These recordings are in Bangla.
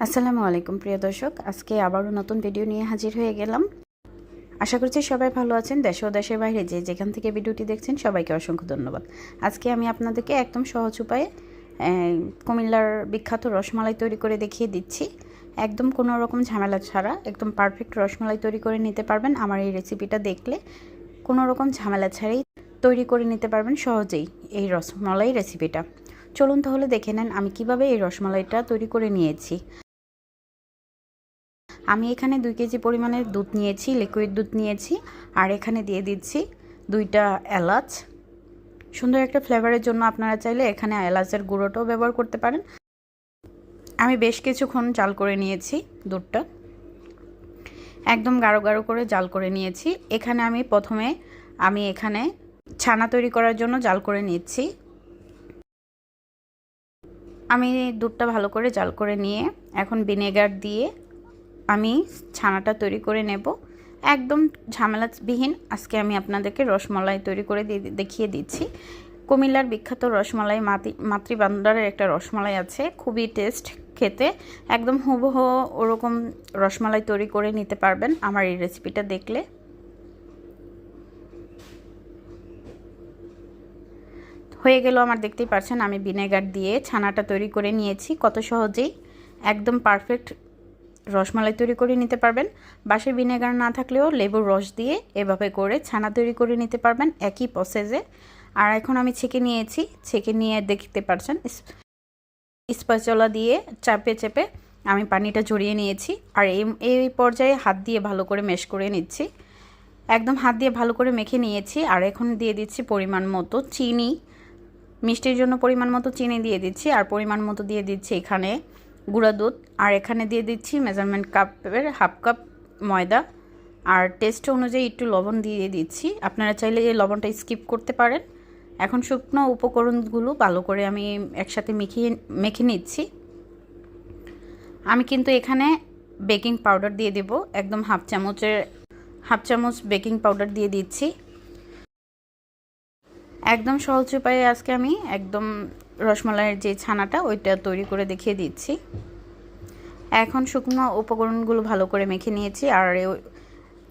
আসসালামু আলাইকুম প্রিয় দর্শক, আজকে আবারও নতুন ভিডিও নিয়ে হাজির হয়ে গেলাম। আশা করছি সবাই ভালো আছেন। দেশে ও দেশের বাইরে যেখান থেকে ভিডিওটি দেখছেন সবাইকে অসংখ্য ধন্যবাদ। আজকে আমি আপনাদেরকে একদম সহজ উপায়ে কুমিল্লার বিখ্যাত রসমালাই তৈরি করে দেখিয়ে দিচ্ছি। একদম কোনো রকম ঝামেলা ছাড়া একদম পারফেক্ট রসমালাই তৈরি করে নিতে পারবেন। আমার এই রেসিপিটা দেখলে কোনো রকম ঝামেলা ছাড়াই তৈরি করে নিতে পারবেন সহজেই এই রসমালাই রেসিপিটা। চলুন তাহলে দেখে নেন আমি কিভাবে এই রসমালাইটা তৈরি করে নিয়েছি। আমি এখানে 2 কেজি পরিমাণের দুধ নিয়েছি, লিকুইড দুধ নিয়েছি, আর এখানে দিয়ে দিচ্ছি 2টা এলাচ। সুন্দর একটা ফ্লেভারের জন্য আপনারা চাইলে এখানে এলাচের গুঁড়োটাও ব্যবহার করতে পারেন। আমি বেশ কিছুক্ষণ জাল করে নিয়েছি দুধটা, একদম গাঢ় গাঢ় করে জাল করে নিয়েছি। এখানে আমি এখানে ছানা তৈরি করার জন্য জাল করে নিচ্ছি। আমি দুধটা ভালো করে জাল করে নিয়ে এখন ভিনেগার দিয়ে আমি ছানাটা তৈরি করে নেব। একদম ঝামেলাবিহীন আজকে আমি আপনাদেরকে রসমালাই তৈরি করে দেখিয়ে দিচ্ছি। কুমিল্লার বিখ্যাত রসমালাই মাতৃভান্ডারের একটা রসমালাই আছে, খুবই টেস্ট খেতে, একদম হুবহু ওরকম রসমালাই তৈরি করে নিতে পারবেন আমার এই রেসিপিটা দেখলে। হয়ে গেল আমার, দেখতেই পাচ্ছেন আমি ভিনেগার দিয়ে ছানাটা তৈরি করে নিয়েছি। কত সহজেই একদম পারফেক্ট রসমালাই তৈরি করে নিতে পারবেন। বাসায় ভিনেগার না থাকলেও লেবুর রস দিয়ে এভাবে করে ছানা তৈরি করে নিতে পারবেন একই প্রসেসে। আর এখন আমি ছেঁকে নিয়েছি, ছেঁকে নিয়ে দেখতে পাচ্ছেন স্প্যাচুলা দিয়ে চাপে চেপে আমি পানিটা ঝরিয়ে নিয়েছি। আর এই পর্যায়ে হাত দিয়ে ভালো করে মেশ করে নিচ্ছি। একদম হাত দিয়ে ভালো করে মেখে নিয়েছি। আর এখন দিয়ে দিচ্ছি পরিমাণ মতো চিনি, মিষ্টির জন্য পরিমাণ মতো চিনি দিয়ে দিচ্ছি। আর পরিমাণ মতো দিয়ে দিচ্ছি এখানে গুঁড়া দুধ, আর এখানে দিয়ে দিচ্ছি মেজারমেন্ট কাপের হাফ কাপ ময়দা, আর টেস্ট অনুযায়ী একটু লবণ দিয়ে দিচ্ছি। আপনারা চাইলে এই লবণটা স্কিপ করতে পারেন। এখন শুকনো উপকরণগুলো ভালো করে আমি একসাথে মেখে নিচ্ছি। আমি কিন্তু এখানে বেকিং পাউডার দিয়ে দেব, একদম হাফ চামচ বেকিং পাউডার দিয়ে দিচ্ছি। একদম সহজ উপায়ে আজকে আমি একদম রসমালাইয়ের যে ছানাটা ওইটা তৈরি করে দেখিয়ে দিচ্ছি। এখন শুকনো উপকরণগুলো ভালো করে মেখে নিয়েছি। আর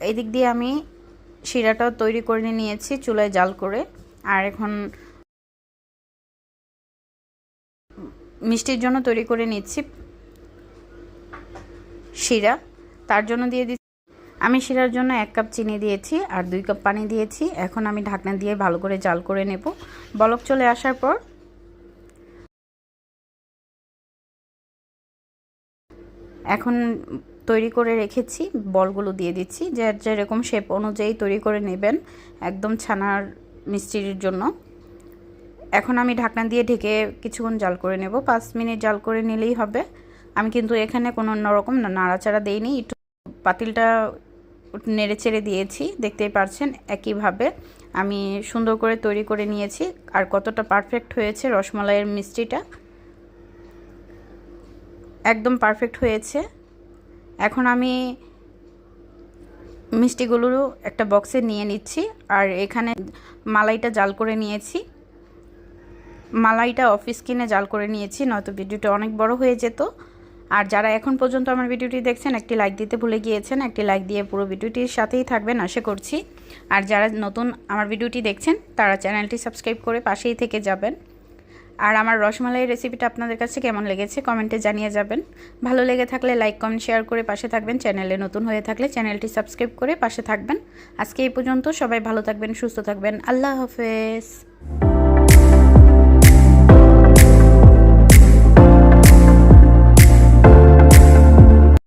এদিক দিয়ে আমি শিরাটাও তৈরি করে নিয়েছি চুলায় জাল করে। আর এখন মিষ্টির জন্য তৈরি করে নিচ্ছি শিরা। তার জন্য দিয়ে দিচ্ছি আমি শিরার জন্য 1 কাপ চিনি দিয়েছি আর 2 কাপ পানি দিয়েছি। এখন আমি ঢাকনা দিয়ে ভালো করে জাল করে নেব। বলক চলে আসার পর এখন তৈরি করে রেখেছি বলগুলো দিয়ে দিচ্ছি। যেরকম শেপ অনুযায়ী তৈরি করে নেবেন একদম ছানার মিষ্টির জন্য। এখন আমি ঢাকনা দিয়ে ঢেকে কিছুক্ষণ জাল করে নেব, 5 মিনিট জাল করে নিলেই হবে। আমি কিন্তু এখানে কোনো রকম নাড়াচাড়া দেইনি, একটু পাতিলটা নেড়ে চেড়ে দিয়েছি। দেখতেই পাচ্ছেন একইভাবে আমি সুন্দর করে তৈরি করে নিয়েছি। আর কতটা পারফেক্ট হয়েছে রসমালাইয়ের মিষ্টিটা, একদম পারফেক্ট হয়েছে। এখন আমি মিষ্টিগুলো একটা বক্সে নিয়ে নিচ্ছি। আর এখানে মালাইটা জাল করে নিয়েছি, মালাইটা অফ স্ক্রিনে জাল করে নিয়েছি, নয়তো ভিডিওটা অনেক বড় হয়ে যেত। আর যারা এখন পর্যন্ত আমার ভিডিওটি দেখছেন একটি লাইক দিতে ভুলে গিয়েছেন, একটি লাইক দিয়ে পুরো ভিডিওটির সাথেই থাকবেন আশা করছি। আর যারা নতুন আমার ভিডিওটি দেখছেন তারা চ্যানেলটি সাবস্ক্রাইব করে পাশেই থেকে যাবেন। আর আমার রসমালাইয়ের রেসিপিটা আপনাদের কাছে কেমন লেগেছে কমেন্টে জানিয়ে যাবেন। ভালো লেগে থাকলে লাইক কমেন্ট শেয়ার করে পাশে থাকবেন। চ্যানেলে নতুন হয়ে থাকলে চ্যানেলটি সাবস্ক্রাইব করে পাশে থাকবেন। আজকে এই পর্যন্ত, সবাই ভালো থাকবেন, সুস্থ থাকবেন। আল্লাহ হাফেজ।